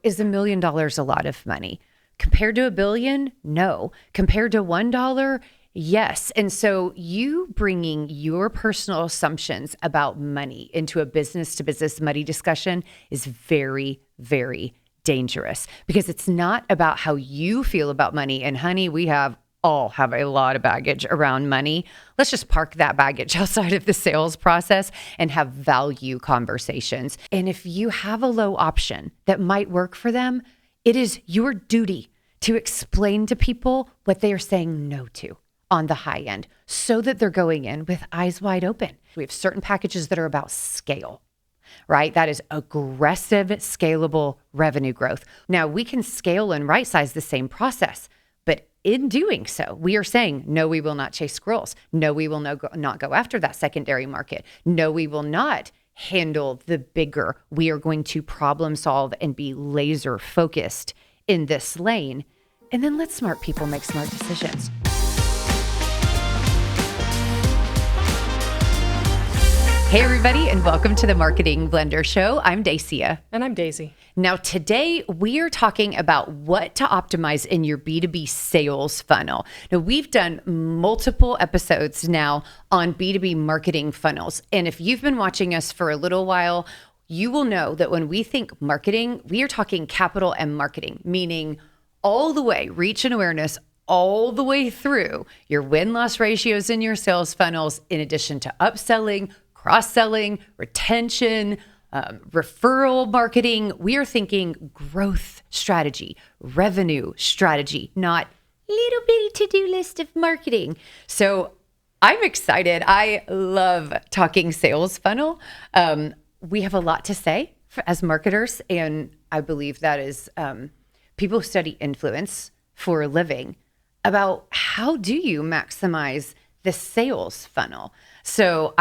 Is $1 million a lot of money? Compared to $1 billion? No. Compared to $1? Yes. And so you bringing your personal assumptions about money into a business to business money discussion is very, very dangerous, because it's not about how you feel about money. And honey, we all have a lot of baggage around money. Let's just park that baggage outside of the sales process and have value conversations. And if you have a low option that might work for them, it is your duty to explain to people what they are saying no to on the high end, so that they're going in with eyes wide open. We have certain packages that are about scale, right? That is aggressive, scalable revenue growth. Now, we can scale and right size the same process, but in doing so, we are saying, no, we will not chase squirrels. No, we will not go after that secondary market. No, we will not handle the bigger. We are going to problem solve and be laser focused in this lane. And then let smart people make smart decisions. Hey, everybody, and welcome to the Marketing Blender Show. I'm Dacia. And I'm Daisy. Now, today we are talking about what to optimize in your B2B sales funnel. Now, we've done multiple episodes now on B2B marketing funnels. And if you've been watching us for a little while, you will know that when we think marketing, we are talking capital M marketing, meaning all the way, reach and awareness, all the way through your win-loss ratios in your sales funnels, in addition to upselling, cross-selling, retention, referral marketing. We are thinking growth strategy, revenue strategy, not little bitty to-do list of marketing. So I'm excited. I love talking sales funnel. We have a lot to say as marketers, and I believe that is people who study influence for a living about how do you maximize the sales funnel. So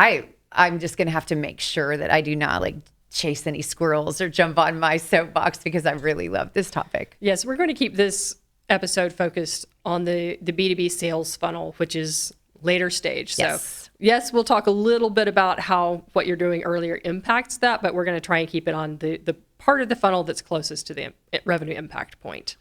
I'm just going to have to make sure that I do not chase any squirrels or jump on my soapbox, because I really love this topic. Yes, we're going to keep this episode focused on the B2B sales funnel, which is later stage. Yes. So yes, we'll talk a little bit about how what you're doing earlier impacts that, but we're going to try and keep it on the part of the funnel that's closest to the revenue impact point.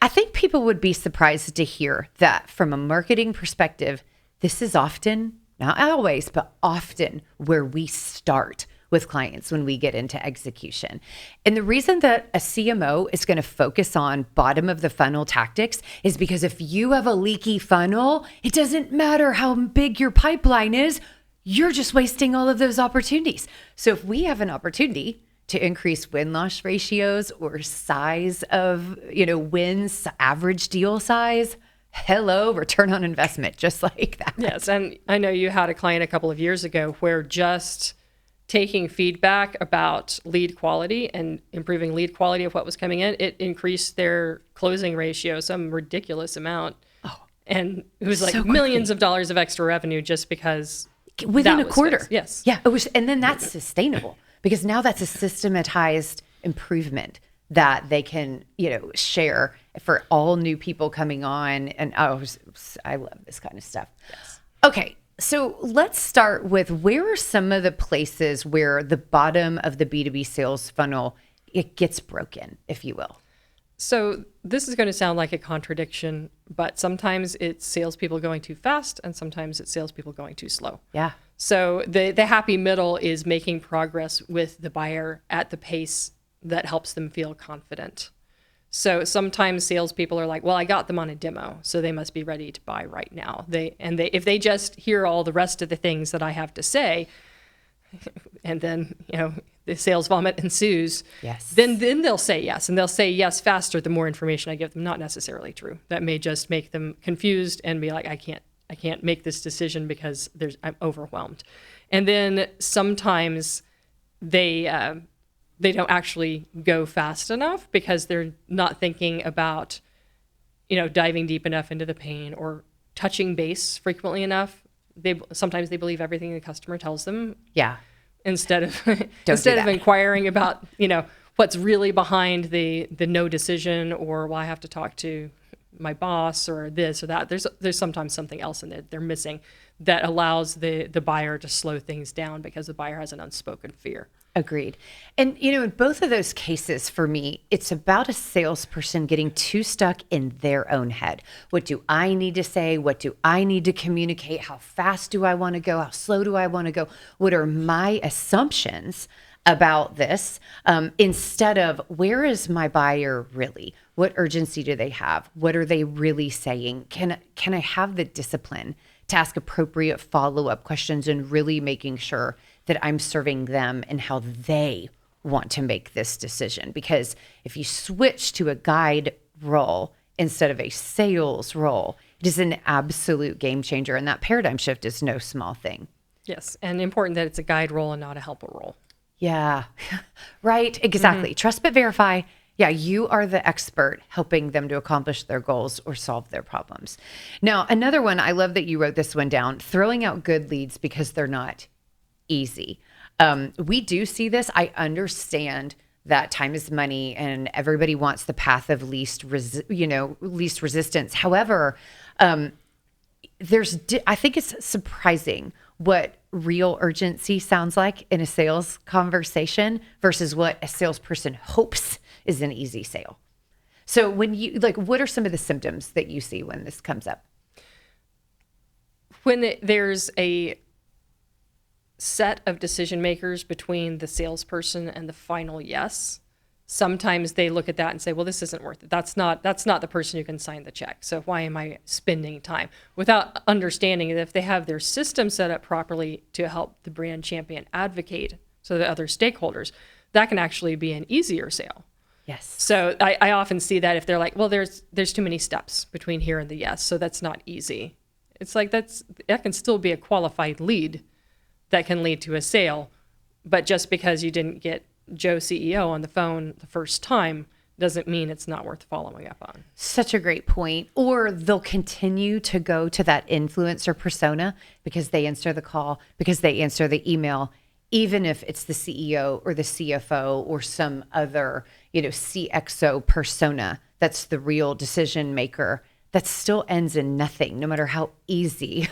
I think people would be surprised to hear that from a marketing perspective, this is often, not always, but often where we start with clients when we get into execution. And the reason that a CMO is going to focus on bottom of the funnel tactics is because if you have a leaky funnel, it doesn't matter how big your pipeline is, you're just wasting all of those opportunities. So if we have an opportunity to increase win-loss ratios or size of, wins, average deal size, hello, return on investment, just like that. Yes, and I know you had a client a couple of years ago where just taking feedback about lead quality and improving lead quality of what was coming in, it increased their closing ratio some ridiculous amount. Oh, and it was like millions of dollars of extra revenue just because within a quarter. Fixed. Yes. Yeah, it was, and then that's sustainable because now that's a systematized improvement that they can, share for all new people coming on. And I love this kind of stuff. Yes. Okay. So let's start with, where are some of the places where the bottom of the B2B sales funnel, it gets broken, if you will? So this is going to sound like a contradiction, but sometimes it's salespeople going too fast and sometimes it's salespeople going too slow. Yeah. So the happy middle is making progress with the buyer at the pace that helps them feel confident. So sometimes salespeople are like, well, I got them on a demo, so they must be ready to buy right now. If they just hear all the rest of the things that I have to say, and then the sales vomit ensues, yes, then they'll say yes, and they'll say yes faster the more information I give them. Not necessarily true. That may just make them confused and be like, I can't make this decision because I'm overwhelmed. And then sometimes they don't actually go fast enough because they're not thinking about, diving deep enough into the pain or touching base frequently enough. Sometimes they believe everything the customer tells them. Yeah. Instead of inquiring about, what's really behind the no decision, or well, I have to talk to my boss or this or that. There's sometimes something else in there they're missing that allows the buyer to slow things down because the buyer has an unspoken fear. Agreed. And, in both of those cases for me, it's about a salesperson getting too stuck in their own head. What do I need to say? What do I need to communicate? How fast do I want to go? How slow do I want to go? What are my assumptions about this? Instead of where is my buyer really? What urgency do they have? What are they really saying? Can I have the discipline to ask appropriate follow-up questions and really making sure that I'm serving them and how they want to make this decision? Because if you switch to a guide role instead of a sales role, it is an absolute game changer. And that paradigm shift is no small thing. Yes. And important that it's a guide role and not a helper role. Yeah, right. Exactly. Trust but verify. Yeah, you are the expert helping them to accomplish their goals or solve their problems. Now, another one, I love that you wrote this one down, throwing out good leads because they're not easy. We do see this. I understand that time is money and everybody wants the path of least resistance. However, I think it's surprising what real urgency sounds like in a sales conversation versus what a salesperson hopes is an easy sale. So when what are some of the symptoms that you see when this comes up? When there's a set of decision makers between the salesperson and the final yes, sometimes they look at that and say, well, this isn't worth it. That's not the person who can sign the check. So why am I spending time? Without understanding that if they have their system set up properly to help the brand champion advocate so that other stakeholders, that can actually be an easier sale. Yes. So I often see that if they're like, well, there's too many steps between here and the yes, so that's not easy. It's like that can still be a qualified lead that can lead to a sale, but just because you didn't get Joe CEO on the phone the first time doesn't mean it's not worth following up on. Such a great point. Or they'll continue to go to that influencer persona because they answer the call, because they answer the email, even if it's the CEO or the CFO or some other, CXO persona that's the real decision maker. That still ends in nothing, no matter how easy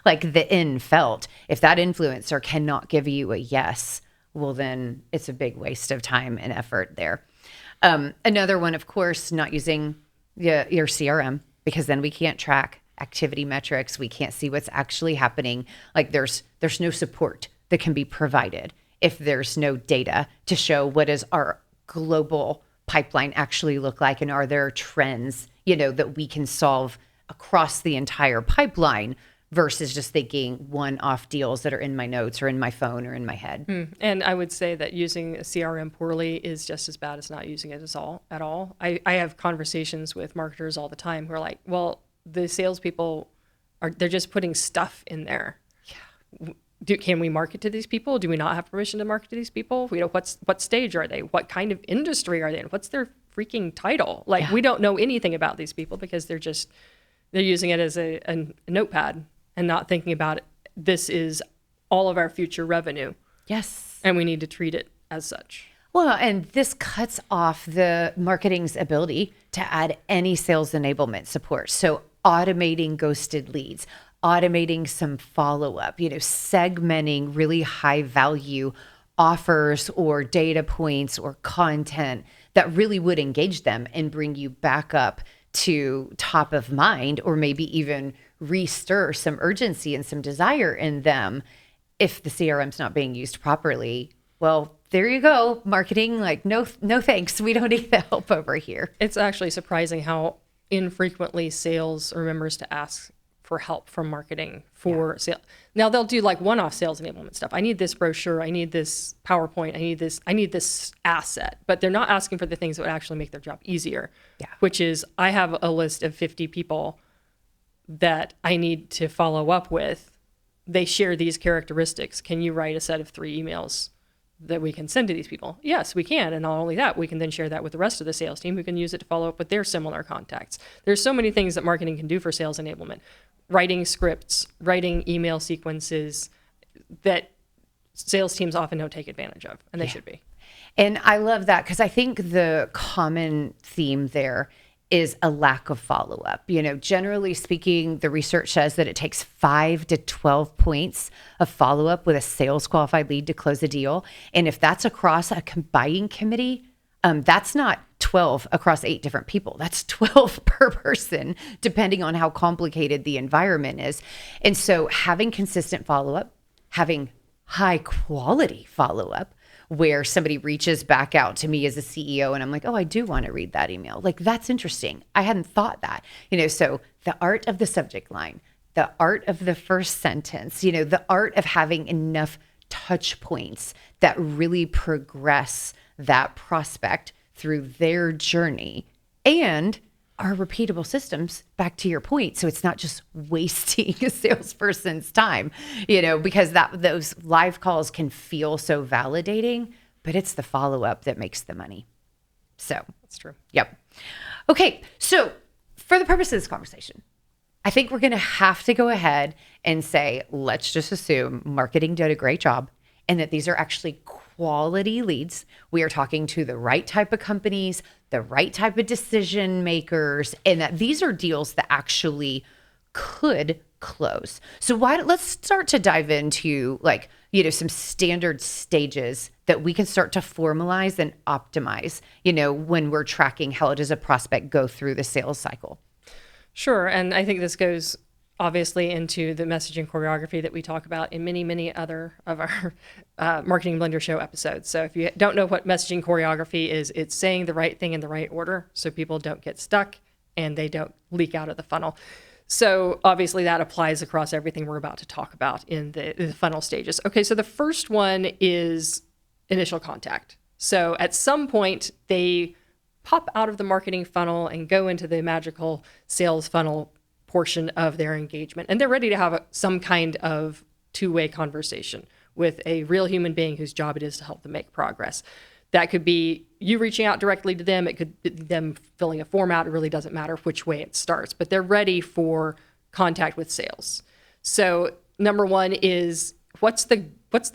like the end felt. If that influencer cannot give you a yes, well, then it's a big waste of time and effort there. Another one, of course, not using your CRM, because then we can't track activity metrics. We can't see what's actually happening. Like there's no support that can be provided if there's no data to show what does our global pipeline actually look like, and are there trends, that we can solve across the entire pipeline versus just thinking one-off deals that are in my notes or in my phone or in my head. And I would say that using a CRM poorly is just as bad as not using it at all. I have conversations with marketers all the time who are like, well, the salespeople they're just putting stuff in there. Yeah. Can we market to these people? Do we not have permission to market to these people? What stage are they? What kind of industry are they in? What's their freaking title? We don't know anything about these people because they're using it as a notepad and not thinking about it. This is all of our future revenue. Yes. And we need to treat it as such. Well, and this cuts off the marketing's ability to add any sales enablement support. So automating ghosted leads, automating some follow-up, segmenting really high value offers or data points or content that really would engage them and bring you back up to top of mind, or maybe even restir some urgency and some desire in them. If the CRM's not being used properly, well, there you go. Marketing, no thanks. We don't need the help over here. It's actually surprising how infrequently sales remembers to ask for help from marketing for sale. Now they'll do one-off sales enablement stuff. I need this brochure. I need this PowerPoint. I need this asset, but they're not asking for the things that would actually make their job easier, which is I have a list of 50 people that I need to follow up with. They share these characteristics. Can you write a set of 3 emails that we can send to these people? Yes, we can. And not only that, we can then share that with the rest of the sales team who can use it to follow up with their similar contacts. There's so many things that marketing can do for sales enablement. Writing scripts, writing email sequences that sales teams often don't take advantage of, and they should be. And I love that because I think the common theme there is a lack of follow-up. Generally speaking, the research says that it takes 5 to 12 points of follow-up with a sales qualified lead to close a deal. And if that's across a buying committee, that's not 12 across 8 different people. That's 12 per person, depending on how complicated the environment is. And so having consistent follow-up, having high quality follow-up, where somebody reaches back out to me as a CEO and I'm like, oh, I do want to read that email. Like, that's interesting. I hadn't thought that. So the art of the subject line, the art of the first sentence, the art of having enough touch points that really progress that prospect through their journey and are repeatable systems, back to your point. So it's not just wasting a salesperson's time, because those live calls can feel so validating, but it's the follow-up that makes the money. So that's true. Yep. Okay. So for the purpose of this conversation, I think we're going to have to go ahead and say, let's just assume marketing did a great job and that these are actually quality leads. We are talking to the right type of companies, the right type of decision makers, and that these are deals that actually could close. So let's start to dive into some standard stages that we can start to formalize and optimize, when we're tracking how does a prospect go through the sales cycle. Sure. And I think this goes obviously into the messaging choreography that we talk about in many, many other of our Marketing Blender Show episodes. So if you don't know what messaging choreography is, it's saying the right thing in the right order so people don't get stuck and they don't leak out of the funnel. So obviously that applies across everything we're about to talk about in the funnel stages. Okay, so the first one is initial contact. So at some point, they pop out of the marketing funnel and go into the magical sales funnel portion of their engagement. And they're ready to have some kind of two-way conversation with a real human being whose job it is to help them make progress. That could be you reaching out directly to them. It could be them filling a form out. It really doesn't matter which way it starts, but they're ready for contact with sales. So number one is what's the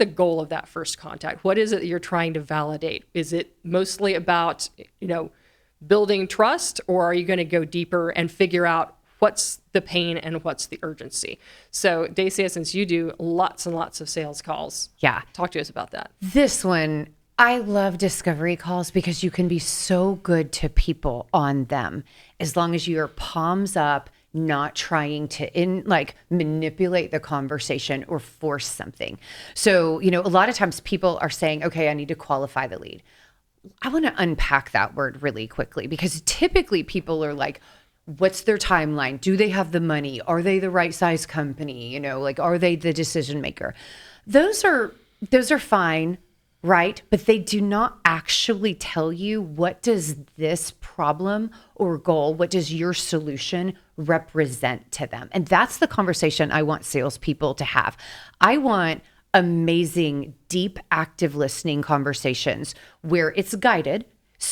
goal of that first contact? What is it that you're trying to validate? Is it mostly about, building trust, or are you going to go deeper and figure out what's the pain and what's the urgency? So Dacia, since you do lots and lots of sales calls, talk to us about that. This one, I love discovery calls because you can be so good to people on them as long as you're palms up, not trying to manipulate the conversation or force something. So, a lot of times people are saying, okay, I need to qualify the lead. I want to unpack that word really quickly because typically people are like, what's their timeline? Do they have the money? Are they the right size company? Are they the decision maker? Those are fine, right? But they do not actually tell you what does this problem or goal, what does your solution represent to them? And that's the conversation I want salespeople to have. I want amazing, deep, active listening conversations where it's guided,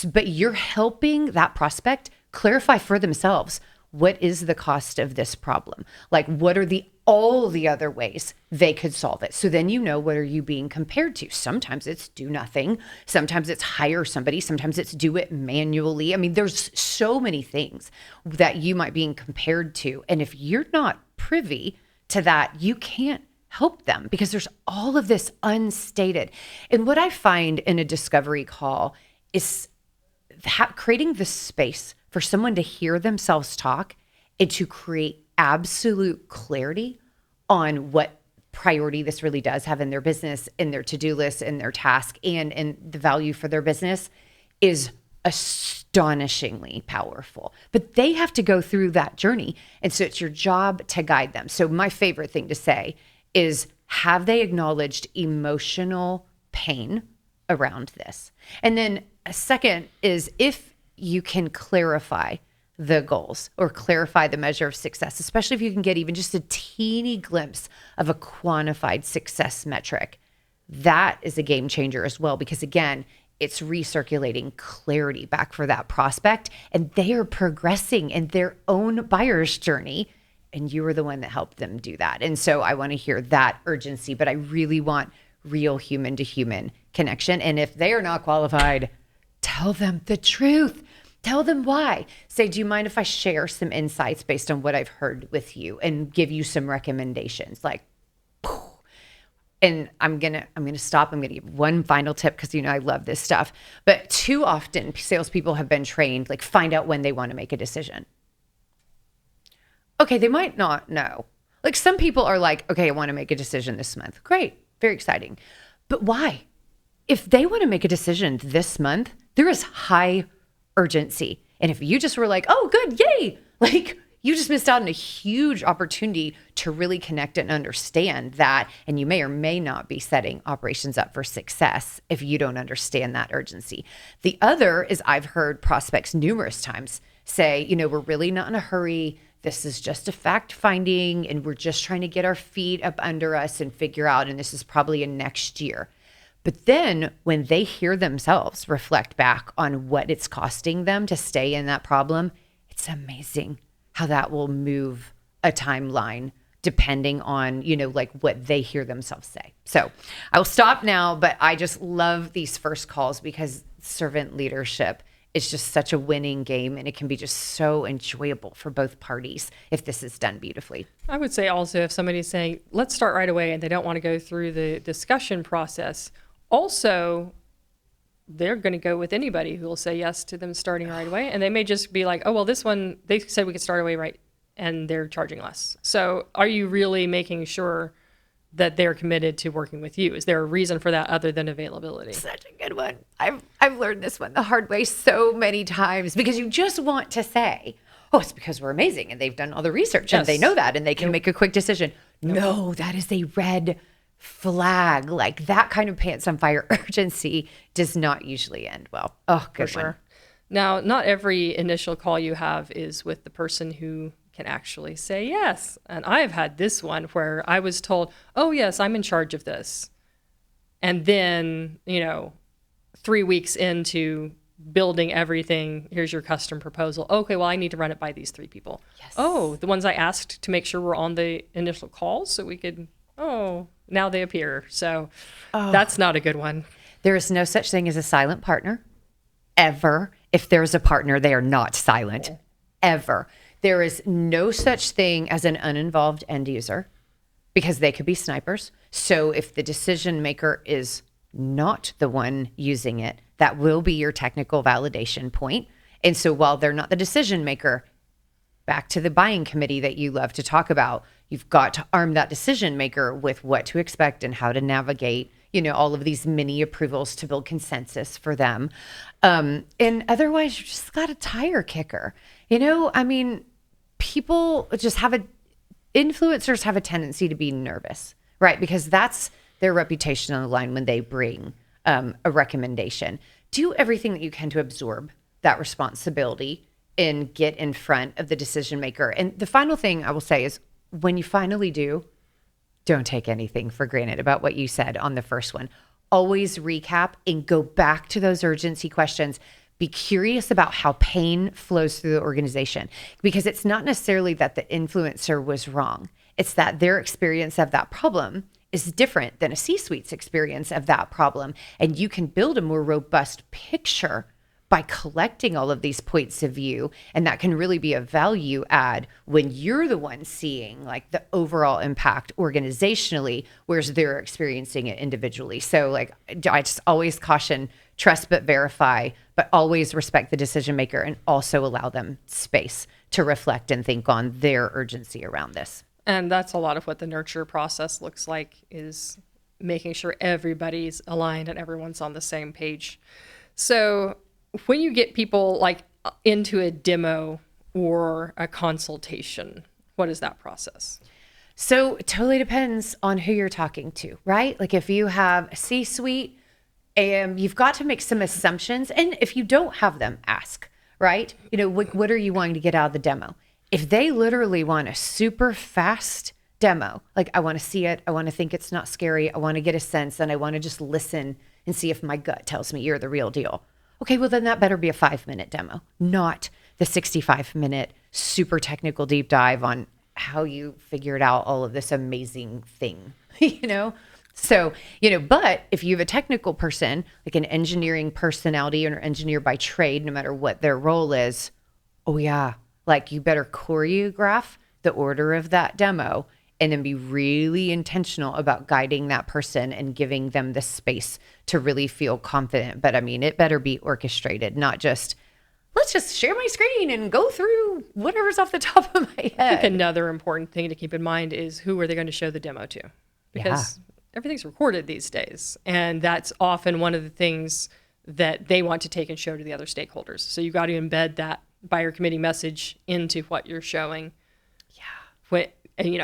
but you're helping that prospect clarify for themselves, what is the cost of this problem? What are all the other ways they could solve it? So then what are you being compared to? Sometimes it's do nothing. Sometimes it's hire somebody. Sometimes it's do it manually. I mean, there's so many things that you might be compared to. And if you're not privy to that, you can't help them because there's all of this unstated. And what I find in a discovery call is creating the space for someone to hear themselves talk and to create absolute clarity on what priority this really does have in their business, in their to-do list, in their task, and in the value for their business is astonishingly powerful. But they have to go through that journey. And so it's your job to guide them. So my favorite thing to say is, have they acknowledged emotional pain around this? And then a second is if you can clarify the goals or clarify the measure of success, especially if you can get even just a teeny glimpse of a quantified success metric, that is a game changer as well. Because again, it's recirculating clarity back for that prospect and they are progressing in their own buyer's journey. And you were the one that helped them do that. And so I want to hear that urgency, but I really want real human to human connection. And if they are not qualified, tell them the truth. Tell them why. Say, do you mind if I share some insights based on what I've heard with you and give you some recommendations? Like, and I'm gonna stop. I'm gonna give one final tip because I love this stuff. But too often, salespeople have been trained like find out when they want to make a decision. Okay, they might not know. Like some people are like, okay, I want to make a decision this month. Great, very exciting. But why? If they want to make a decision this month, there is high urgency. And if you just were like, oh, good, yay, like you just missed out on a huge opportunity to really connect and understand that. And you may or may not be setting operations up for success if you don't understand that urgency. The other is I've heard prospects numerous times say, we're really not in a hurry. This is just a fact finding and we're just trying to get our feet up under us and figure out, and this is probably in next year. But then when they hear themselves reflect back on what it's costing them to stay in that problem, it's amazing how that will move a timeline depending on, like what they hear themselves say. So I will stop now, but I just love these first calls because servant leadership is just such a winning game and it can be just so enjoyable for both parties if this is done beautifully. I would say also if somebody's saying, let's start right away and they don't want to go through the discussion process, also, they're going to go with anybody who will say yes to them starting right away. And they may just be like, oh, well, this one, they said we could start away right, and they're charging less. So are you really making sure that they're committed to working with you? Is there a reason for that other than availability? Such a good one. I've learned this one the hard way so many times because you just want to say, oh, it's because we're amazing and they've done all the research and they know that and they can make a quick decision. No, that is a red flag. Like that kind of pants on fire urgency does not usually end well. Oh, good For sure. one. Now, not every initial call you have is with the person who can actually say yes. And I've had this one where I was told, oh, yes, I'm in charge of this. And then, 3 weeks into building everything, here's your custom proposal. Okay, well, I need to run it by these 3 people. Yes. Oh, the ones I asked to make sure were on the initial calls so we could, now they appear. So that's not a good one. There is no such thing as a silent partner, ever. If there's a partner, they are not silent, ever. There is no such thing as an uninvolved end user because they could be snipers. So if the decision maker is not the one using it, that will be your technical validation point. And so while they're not the decision maker, back to the buying committee that you love to talk about, you've got to arm that decision maker with what to expect and how to navigate, all of these mini approvals to build consensus for them. And otherwise, you just got a tire kicker. People just influencers have a tendency to be nervous, right? Because that's their reputation on the line when they bring a recommendation. Do everything that you can to absorb that responsibility and get in front of the decision maker. And the final thing I will say is when you finally do, don't take anything for granted about what you said on the first one. Always recap and go back to those urgency questions. Be curious about how pain flows through the organization because it's not necessarily that the influencer was wrong. It's that their experience of that problem is different than a C-suite's experience of that problem. And you can build a more robust picture by collecting all of these points of view. And that can really be a value add when you're the one seeing like the overall impact organizationally, whereas they're experiencing it individually. So I just always caution, trust but verify, but always respect the decision maker and also allow them space to reflect and think on their urgency around this. And that's a lot of what the nurture process looks like, is making sure everybody's aligned and everyone's on the same page. So when you get people into a demo or a consultation, what is that process? So it totally depends on who you're talking to, right? Like if you have a C-suite, you've got to make some assumptions. And if you don't have them, ask, right? What are you wanting to get out of the demo? If they literally want a super fast demo, like I want to see it, I want to think it's not scary, I want to get a sense, and I want to just listen and see if my gut tells me you're the real deal. Okay, well then that better be a 5-minute demo, not the 65-minute super technical deep dive on how you figured out all of this amazing thing, So, but if you have a technical person, like an engineering personality or an engineer by trade, no matter what their role is, oh yeah, like you better choreograph the order of that demo and then be really intentional about guiding that person and giving them the space to really feel confident. But I mean, it better be orchestrated, not just, let's just share my screen and go through whatever's off the top of my head. I think another important thing to keep in mind is who are they going to show the demo to? Because everything's recorded these days. And that's often one of the things that they want to take and show to the other stakeholders. So you got to embed that buyer committee message into what you're showing.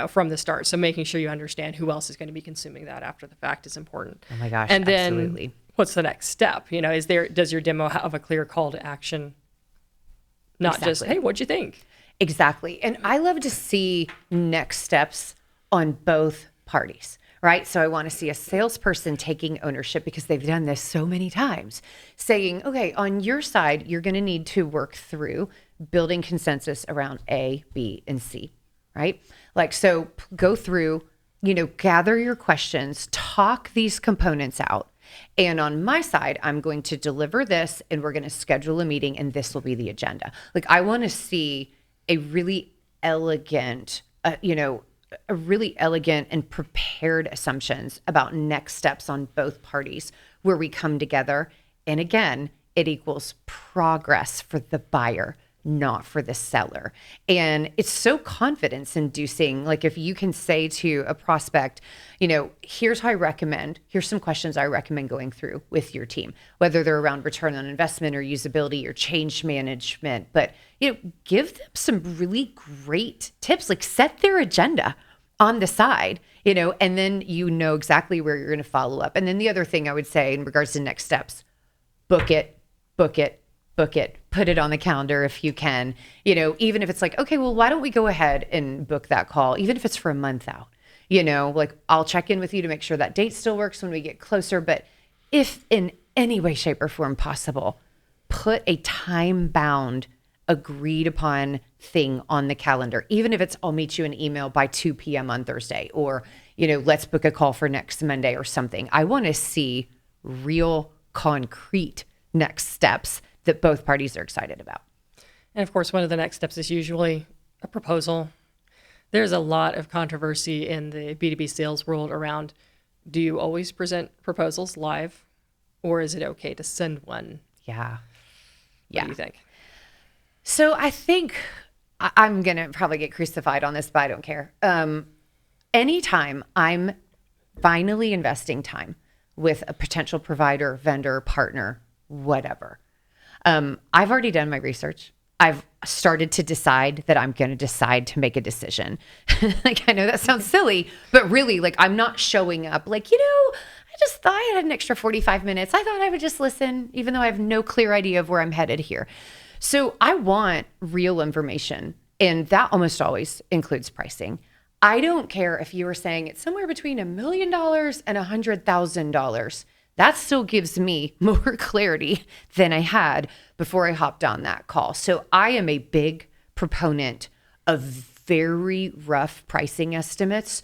From the start. So making sure you understand who else is going to be consuming that after the fact is important. Oh my gosh, and then absolutely. What's the next step? Does your demo have a clear call to action? Not just, hey, what'd you think? Exactly. And I love to see next steps on both parties, right? So I want to see a salesperson taking ownership because they've done this so many times, saying, okay, on your side, you're going to need to work through building consensus around A, B, and C, right? Like, so go through, gather your questions, talk these components out. And on my side, I'm going to deliver this and we're going to schedule a meeting and this will be the agenda. Like, I want to see a really elegant, and prepared assumptions about next steps on both parties where we come together. And again, it equals progress for the buyer, not for the seller. And it's so confidence inducing. Like if you can say to a prospect, here's how here's some questions I recommend going through with your team, whether they're around return on investment or usability or change management, but, give them some really great tips, like set their agenda on the side, and then exactly where you're going to follow up. And then the other thing I would say in regards to next steps, book it, put it on the calendar if you can, even if it's like, okay, well, why don't we go ahead and book that call, even if it's for a month out, like I'll check in with you to make sure that date still works when we get closer. But if in any way, shape, or form possible, put a time-bound, agreed upon thing on the calendar, even if it's I'll meet you in email by 2 p.m. on Thursday, or, let's book a call for next Monday or something. I want to see real concrete next steps that both parties are excited about. And of course, one of the next steps is usually a proposal. There's a lot of controversy in the B2B sales world around, do you always present proposals live, or is it okay to send one? Yeah. What do you think? So I think I'm going to probably get crucified on this, but I don't care. Anytime I'm finally investing time with a potential provider, vendor, partner, whatever, I've already done my research. I've started to decide that I'm going to decide to make a decision. Like, I know that sounds silly, but really, like, I'm not showing up like, I just thought I had an extra 45 minutes. I thought I would just listen, even though I have no clear idea of where I'm headed here. So I want real information, and that almost always includes pricing. I don't care if you were saying it's somewhere between $1 million and $100,000. That still gives me more clarity than I had before I hopped on that call. So I am a big proponent of very rough pricing estimates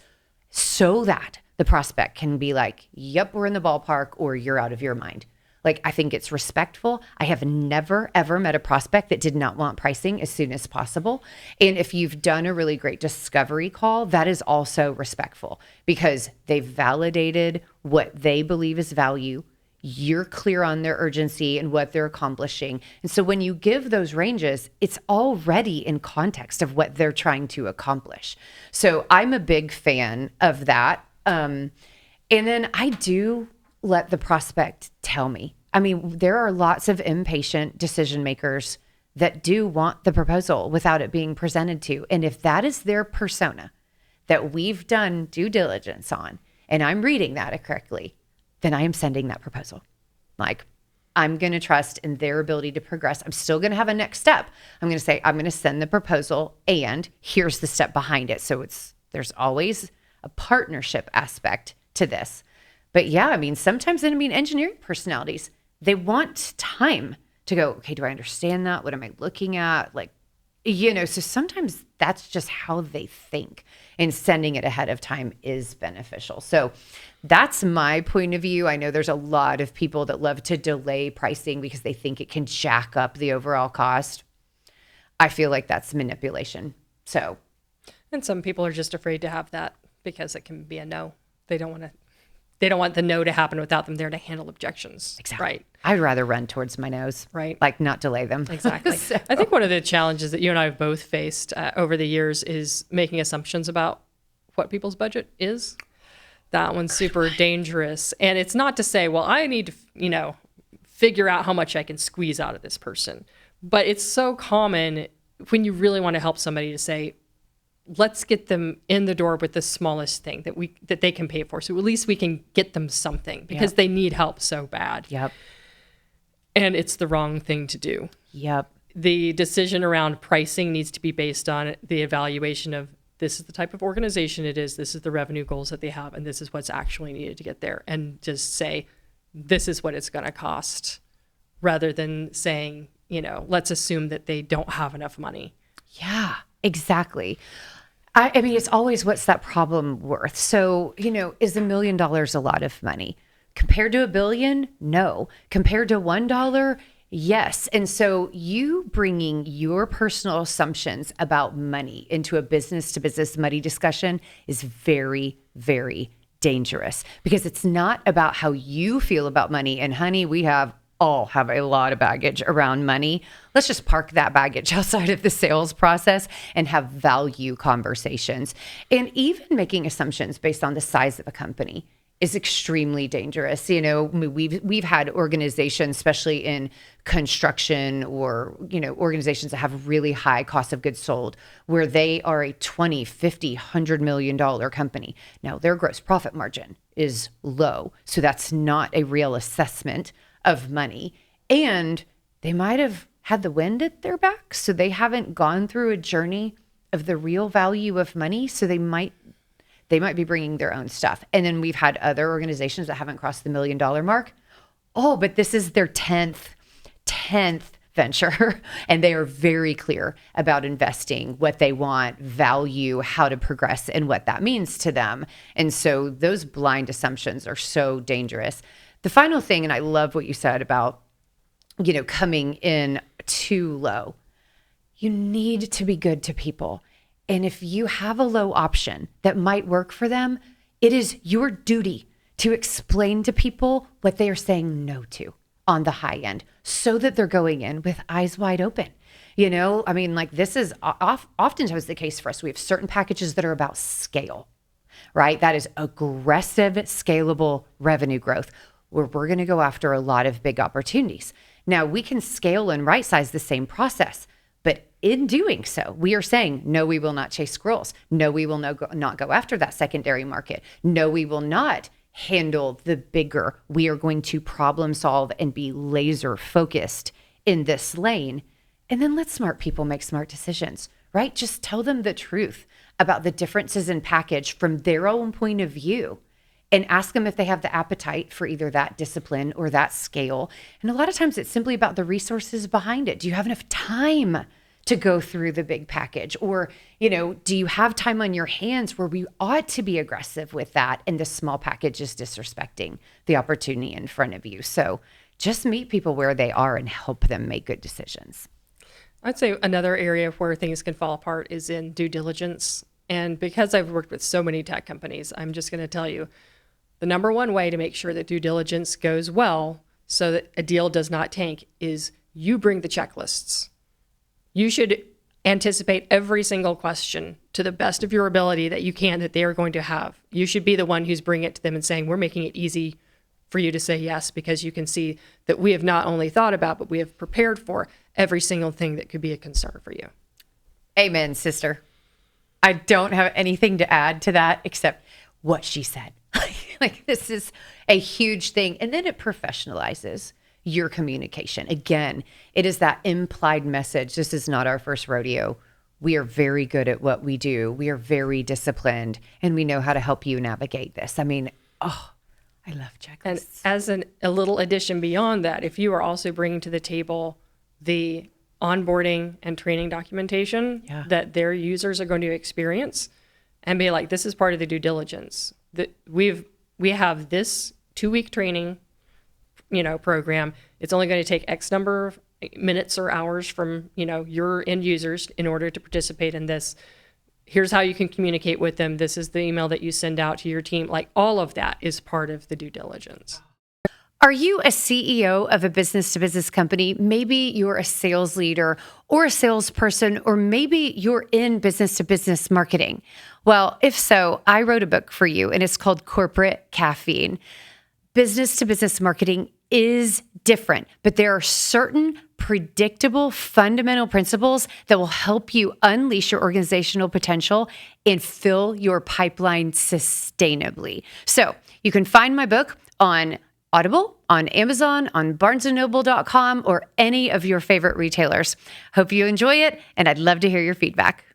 so that the prospect can be like, yep, we're in the ballpark, or you're out of your mind. Like, I think it's respectful. I have never, ever met a prospect that did not want pricing as soon as possible. And if you've done a really great discovery call, that is also respectful because they've validated what they believe is value. You're clear on their urgency and what they're accomplishing. And so when you give those ranges, it's already in context of what they're trying to accomplish. So I'm a big fan of that. And then I do let the prospect tell me. I mean, there are lots of impatient decision makers that do want the proposal without it being presented to. And if that is their persona that we've done due diligence on, and I'm reading that correctly, then I am sending that proposal. Like, I'm going to trust in their ability to progress. I'm still going to have a next step. I'm going to say, I'm going to send the proposal and here's the step behind it. So there's always a partnership aspect to this. But yeah, I mean, sometimes engineering personalities, they want time to go, okay, do I understand that? What am I looking at? Like, So sometimes that's just how they think, and sending it ahead of time is beneficial. So that's my point of view. I know there's a lot of people that love to delay pricing because they think it can jack up the overall cost. I feel like that's manipulation. So, and some people are just afraid to have that because it can be a no. They don't want the no to happen without them there to handle objections. Exactly. Right. I'd rather run towards my nose. Right. Like not delay them. Exactly. So. I think one of the challenges that you and I have both faced over the years is making assumptions about what people's budget is. That one's super dangerous. And it's not to say, well, I need to, figure out how much I can squeeze out of this person. But it's so common when you really want to help somebody to say, let's get them in the door with the smallest thing that they can pay for. So at least we can get them something because they need help so bad. Yep. And it's the wrong thing to do. Yep. The decision around pricing needs to be based on the evaluation of this is the type of organization it is, this is the revenue goals that they have, and this is what's actually needed to get there. And just say, this is what it's going to cost, rather than saying, let's assume that they don't have enough money. Yeah, exactly. I mean, it's always what's that problem worth? So, is $1 million a lot of money? Compared to $1 billion? No. Compared to $1? Yes. And so you bringing your personal assumptions about money into a business to business money discussion is very, very dangerous, because it's not about how you feel about money. And honey, we all have a lot of baggage around money. Let's just park that baggage outside of the sales process and have value conversations. And even making assumptions based on the size of a company is extremely dangerous. We've had organizations, especially in construction or, organizations that have really high cost of goods sold, where they are a 20, 50, $100 million company. Now their gross profit margin is low. So that's not a real assessment of money. And they might have had the wind at their back. So they haven't gone through a journey of the real value of money. So they might be bringing their own stuff. And then we've had other organizations that haven't crossed the $1 million mark. Oh, but this is their 10th venture. And they are very clear about investing, what they want, value, how to progress, and what that means to them. And so those blind assumptions are so dangerous. The final thing, and I love what you said about, coming in too low. You need to be good to people. And if you have a low option that might work for them, it is your duty to explain to people what they are saying no to on the high end, so that they're going in with eyes wide open. This is oftentimes the case for us. We have certain packages that are about scale, right? That is aggressive, scalable revenue growth, where we're going to go after a lot of big opportunities. Now, we can scale and right size the same process, but in doing so, we are saying, no, we will not chase squirrels. No, we will not go after that secondary market. No, we will not handle the bigger. We are going to problem solve and be laser focused in this lane. And then let smart people make smart decisions, right? Just tell them the truth about the differences in package from their own point of view, and ask them if they have the appetite for either that discipline or that scale. And a lot of times it's simply about the resources behind it. Do you have enough time to go through the big package? Or, do you have time on your hands where we ought to be aggressive with that, and the small package is disrespecting the opportunity in front of you? So just meet people where they are and help them make good decisions. I'd say another area where things can fall apart is in due diligence. And because I've worked with so many tech companies, I'm just going to tell you, the number one way to make sure that due diligence goes well so that a deal does not tank is you bring the checklists. You should anticipate every single question to the best of your ability that you can, that they are going to have. You should be the one who's bringing it to them and saying, we're making it easy for you to say yes, because you can see that we have not only thought about, but we have prepared for every single thing that could be a concern for you. Amen, sister. I don't have anything to add to that except what she said. This is a huge thing. And then it professionalizes your communication. Again, it is that implied message. This is not our first rodeo. We are very good at what we do. We are very disciplined, and we know how to help you navigate this. I love checklists. And as a little addition beyond that, if you are also bringing to the table the onboarding and training documentation that their users are going to experience, and be like, this is part of the due diligence. That we have this 2-week training, program. It's only going to take X number of minutes or hours from, your end users in order to participate in this. Here's how you can communicate with them. This is the email that you send out to your team. Like, all of that is part of the due diligence. Are you a CEO of a business-to-business company? Maybe you're a sales leader or a salesperson, or maybe you're in business-to-business marketing. Well, if so, I wrote a book for you, and it's called Corporate Caffeine. Business-to-business marketing is different, but there are certain predictable fundamental principles that will help you unleash your organizational potential and fill your pipeline sustainably. So you can find my book on Audible, on Amazon, on barnesandnoble.com, or any of your favorite retailers. Hope you enjoy it, and I'd love to hear your feedback.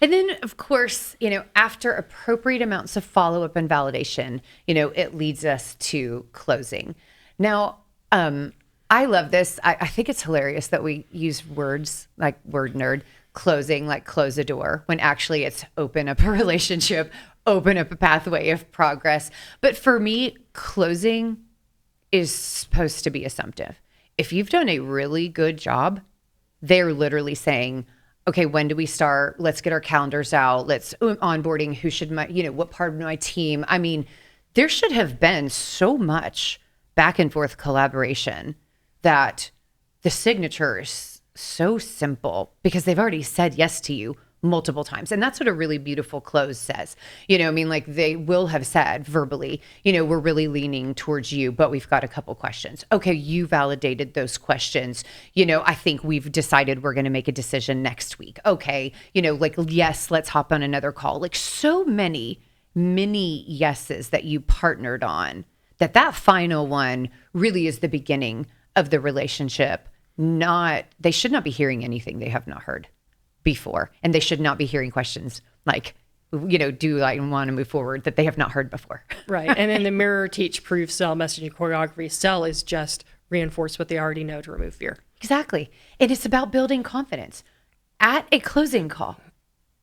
And then, of course, after appropriate amounts of follow-up and validation, it leads us to closing. Now, I love this. I think it's hilarious that we use words like word nerd, closing, like close a door, when actually it's open up a relationship, open up a pathway of progress. But for me, closing is supposed to be assumptive. If you've done a really good job, they're literally saying, okay, when do we start? Let's get our calendars out. Let's onboarding. Who should what part of my team? I mean, there should have been so much back and forth collaboration that the signature is so simple because they've already said yes to you multiple times. And that's what a really beautiful close says. Like they will have said verbally, we're really leaning towards you, but we've got a couple questions. Okay, you validated those questions. I think we've decided we're going to make a decision next week. Okay, yes, let's hop on another call. Like so many yeses that you partnered on, that final one really is the beginning of the relationship. They should not be hearing anything they have not heard before. And they should not be hearing questions like, do I want to move forward that they have not heard before. Right. And then the mirror, teach, prove, sell, messaging, choreography. Sell is just reinforce what they already know to remove fear. Exactly. And it's about building confidence. At a closing call,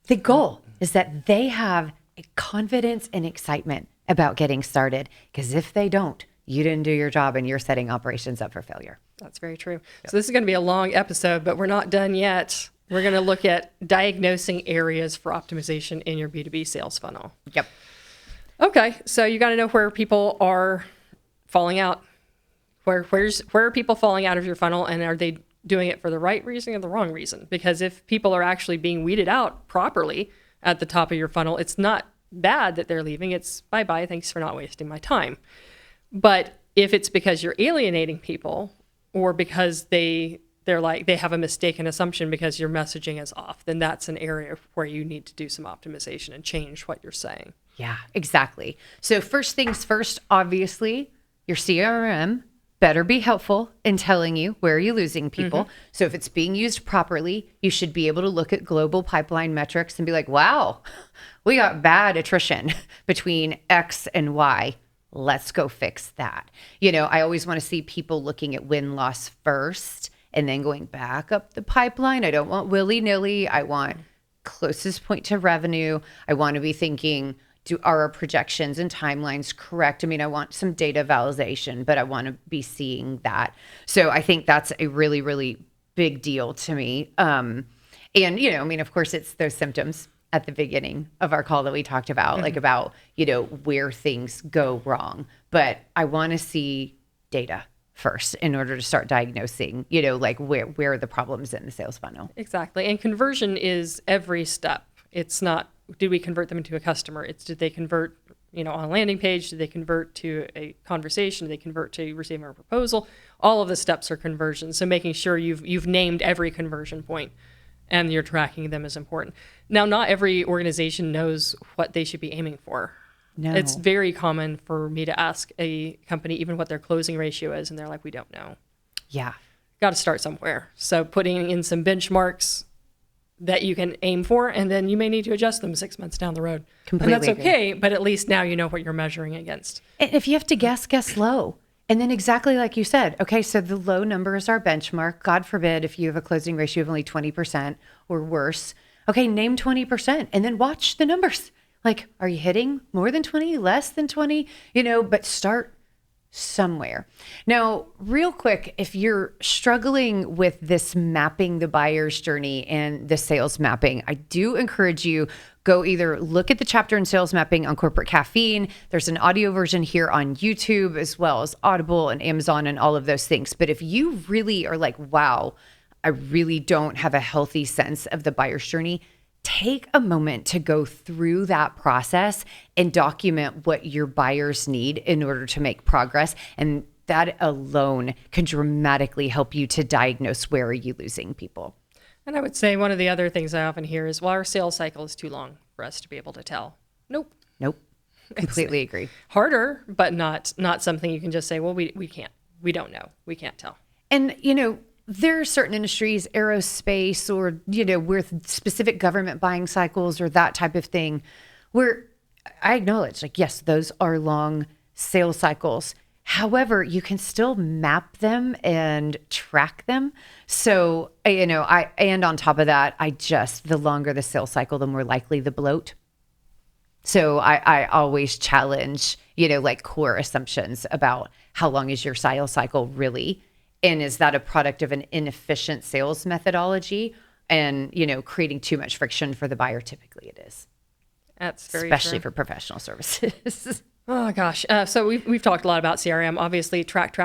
the goal is that they have a confidence and excitement about getting started. Because if they don't, you didn't do your job and you're setting operations up for failure. That's very true. Yep. So this is going to be a long episode, but we're not done yet. We're going to look at diagnosing areas for optimization in your B2B sales funnel. Yep. Okay. So you got to know where people are falling out. Where are people falling out of your funnel, and are they doing it for the right reason or the wrong reason? Because if people are actually being weeded out properly at the top of your funnel, it's not bad that they're leaving. It's bye-bye. Thanks for not wasting my time. But if it's because you're alienating people, or because they have a mistaken assumption because your messaging is off, then that's an area where you need to do some optimization and change what you're saying. Yeah, exactly. So first things first, obviously, your CRM better be helpful in telling you where you're losing people. Mm-hmm. So if it's being used properly, you should be able to look at global pipeline metrics and be like, wow, we got bad attrition between X and Y. Let's go fix that. I always want to see people looking at win-loss first and then going back up the pipeline. I don't want willy-nilly. I want closest point to revenue. I want to be thinking, are our projections and timelines correct? I want some data validation, but I want to be seeing that. So I think that's a really, really big deal to me. And, of course, it's those symptoms at the beginning of our call that we talked about, like about, where things go wrong. But I want to see data first in order to start diagnosing, like where are the problems in the sales funnel. Exactly. And conversion is every step. It's not, did we convert them into a customer? It's, did they convert, on a landing page? Did they convert to a conversation? Did they convert to receiving a proposal? All of the steps are conversion. So making sure you've named every conversion point and you're tracking them is important. Now, not every organization knows what they should be aiming for. No. It's very common for me to ask a company even what their closing ratio is, and they're like, we don't know. Yeah. Got to start somewhere. So putting in some benchmarks that you can aim for, and then you may need to adjust them 6 months down the road. Completely. And that's okay, but at least now you know what you're measuring against. And if you have to guess low. And then exactly like you said, okay, so the low number is our benchmark. God forbid if you have a closing ratio of only 20% or worse. Okay, name 20% and then watch the numbers. Like, are you hitting more than 20, less than 20? But start somewhere. Now, real quick, if you're struggling with this mapping the buyer's journey and the sales mapping, I do encourage you go either look at the chapter in sales mapping on Corporate Caffeine. There's an audio version here on YouTube as well as Audible and Amazon and all of those things. But if you really are like, wow, I really don't have a healthy sense of the buyer's journey, take a moment to go through that process and document what your buyers need in order to make progress. And that alone can dramatically help you to diagnose where are you losing people. And I would say one of the other things I often hear is, well, our sales cycle is too long for us to be able to tell. Nope. Completely agree. Harder, but not something you can just say, well, we can't. We don't know. We can't tell. And, there are certain industries, aerospace or, with specific government buying cycles or that type of thing, where I acknowledge, like, yes, those are long sales cycles. However, you can still map them and track them. So, and on top of that, the longer the sales cycle, the more likely the bloat. So I always challenge, like core assumptions about how long is your sales cycle really? And is that a product of an inefficient sales methodology and, creating too much friction for the buyer? Typically it is. That's very especially true. for professional services. Oh gosh. So we've talked a lot about CRM, obviously track.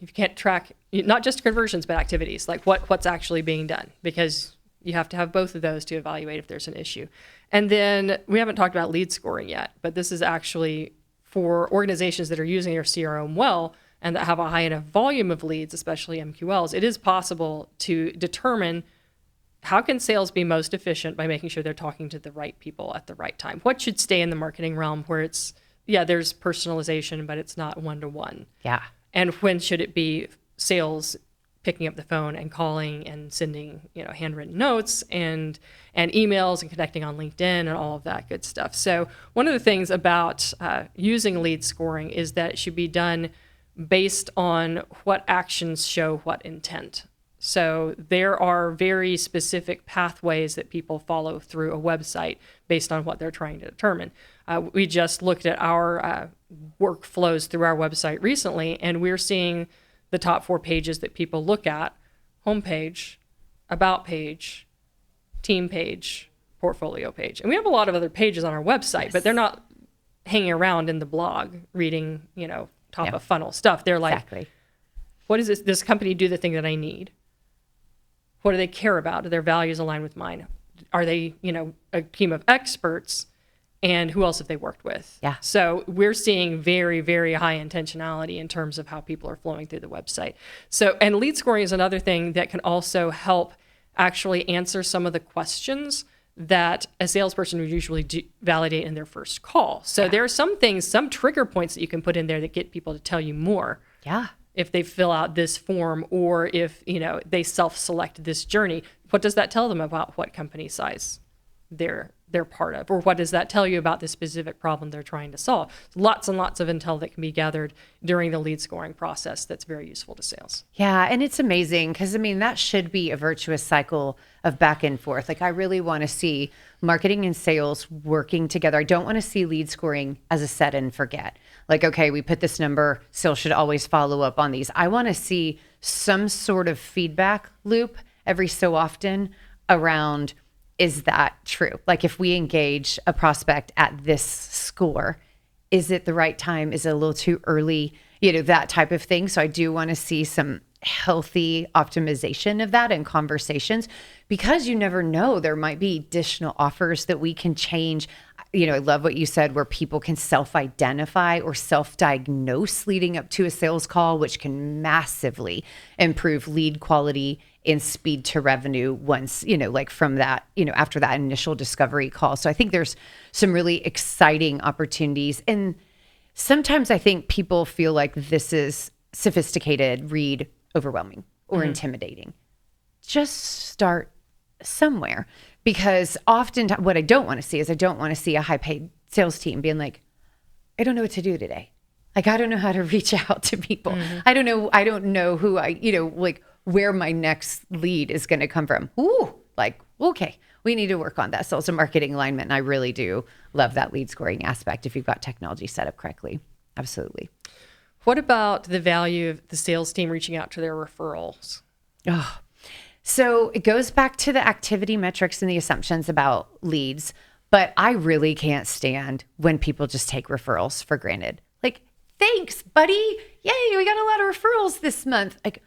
You can't track not just conversions, but activities, like what's actually being done, because you have to have both of those to evaluate if there's an issue. And then we haven't talked about lead scoring yet, but this is actually for organizations that are using your CRM well and that have a high enough volume of leads, especially MQLs. It is possible to determine how can sales be most efficient by making sure they're talking to the right people at the right time. What should stay in the marketing realm where it's, there's personalization, but it's not one-to-one. Yeah. And when should it be sales picking up the phone and calling and sending, handwritten notes and emails and connecting on LinkedIn and all of that good stuff. So one of the things about using lead scoring is that it should be done based on what actions show what intent. So there are very specific pathways that people follow through a website based on what they're trying to determine. We just looked at our workflows through our website recently, and we're seeing the top 4 pages that people look at: homepage, about page, team page, portfolio page. And we have a lot of other pages on our website, Yes. but they're not hanging around in the blog reading, top of funnel stuff. They're like, Exactly. what does this company do the thing that I need? What do they care about? Do their values align with mine? Are they, a team of experts? And who else have they worked with? Yeah. So we're seeing very, very high intentionality in terms of how people are flowing through the website. So, and lead scoring is another thing that can also help actually answer some of the questions that a salesperson would usually validate in their first call. So there are some things, some trigger points that you can put in there that get people to tell you more. Yeah. If they fill out this form, or if, they self-select this journey, what does that tell them about what company size they're part of? Or what does that tell you about the specific problem they're trying to solve? Lots and lots of intel that can be gathered during the lead scoring process that's very useful to sales. Yeah. And it's amazing because, that should be a virtuous cycle of back and forth. Like, I really want to see marketing and sales working together. I don't want to see lead scoring as a set and forget. Like, okay, we put this number, sales should always follow up on these. I want to see some sort of feedback loop every so often around, is that true? Like, if we engage a prospect at this score, is it the right time? Is it a little too early? That type of thing. So I do want to see some healthy optimization of that in conversations, because you never know, there might be additional offers that we can change. I love what you said, where people can self-identify or self-diagnose leading up to a sales call, which can massively improve lead quality and speed to revenue once, like from that, after that initial discovery call. So I think there's some really exciting opportunities. And sometimes I think people feel like this is sophisticated, read overwhelming or intimidating. Just start somewhere, because often what I don't want to see is, I don't want to see a high paid sales team being like, I don't know what to do today. Like, I don't know how to reach out to people. I don't know who like where my next lead is going to come from. Ooh, like, okay, we need to work on that sales and marketing alignment. And I really do love that lead scoring aspect if you've got technology set up correctly. Absolutely. What about the value of the sales team reaching out to their referrals? Oh, so it goes back to the activity metrics and the assumptions about leads, but I really can't stand when people just take referrals for granted. Like, thanks, buddy. Yay, we got a lot of referrals this month. Like,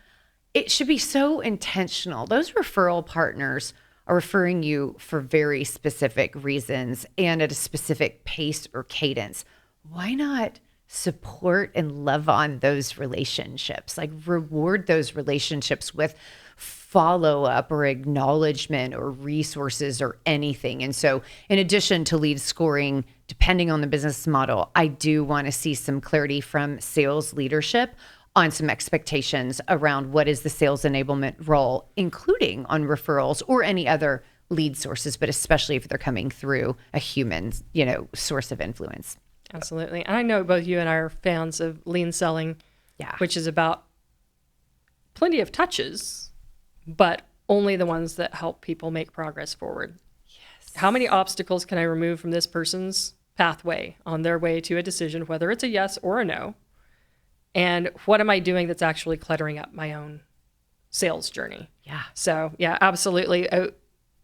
it should be so intentional. Those referral partners are referring you for very specific reasons and at a specific pace or cadence. Why not support and love on those relationships? Like, reward those relationships with follow-up or acknowledgement or resources or anything. And so in addition to lead scoring, depending on the business model, I do want to see some clarity from sales leadership on some expectations around what is the sales enablement role, including on referrals or any other lead sources, but especially if they're coming through a human, source of influence. Absolutely. And I know both you and I are fans of lean selling, which is about plenty of touches, but only the ones that help people make progress forward. Yes. How many obstacles can I remove from this person's pathway on their way to a decision, whether it's a yes or a no? And what am I doing that's actually cluttering up my own sales journey? Yeah. So, yeah, absolutely.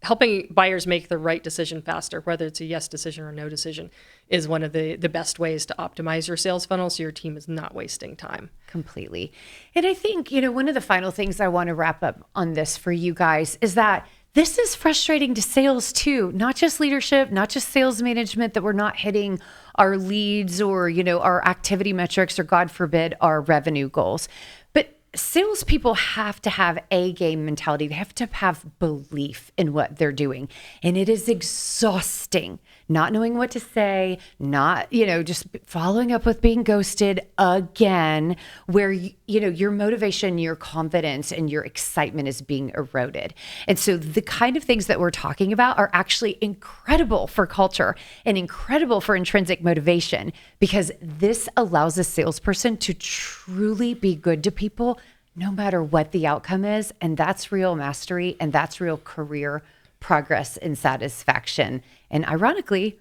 Helping buyers make the right decision faster, whether it's a yes decision or no decision, is one of the best ways to optimize your sales funnel so your team is not wasting time. Completely. And I think, one of the final things I want to wrap up on this for you guys is that this is frustrating to sales too, not just leadership, not just sales management, that we're not hitting our leads or, our activity metrics or, God forbid, our revenue goals. But salespeople have to have a game mentality. They have to have belief in what they're doing. And it is exhausting not knowing what to say, not, just following up with being ghosted again, where, your motivation, your confidence, and your excitement is being eroded. And so the kind of things that we're talking about are actually incredible for culture and incredible for intrinsic motivation, because this allows a salesperson to truly be good to people no matter what the outcome is. And that's real mastery, and that's real career progress and satisfaction. And ironically,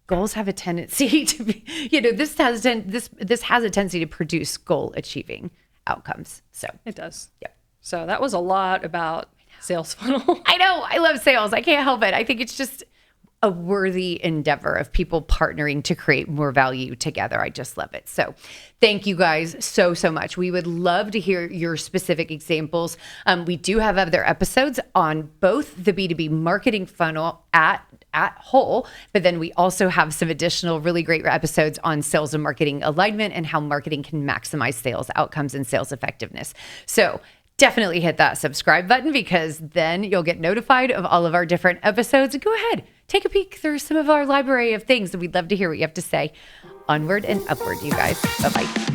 goals have a tendency to be, this has a tendency to produce goal achieving outcomes. So it does. Yep. So that was a lot about sales funnel. I know. I love sales. I can't help it. I think it's just a worthy endeavor of people partnering to create more value together. I just love it. So thank you guys so much. We would love to hear your specific examples. We do have other episodes on both the B2B marketing funnel at whole, but then we also have some additional really great episodes on sales and marketing alignment and how marketing can maximize sales outcomes and sales effectiveness. So definitely hit that subscribe button, because then you'll get notified of all of our different episodes. And go ahead, take a peek through some of our library of things, and we'd love to hear what you have to say. Onward and upward, you guys. Bye-bye.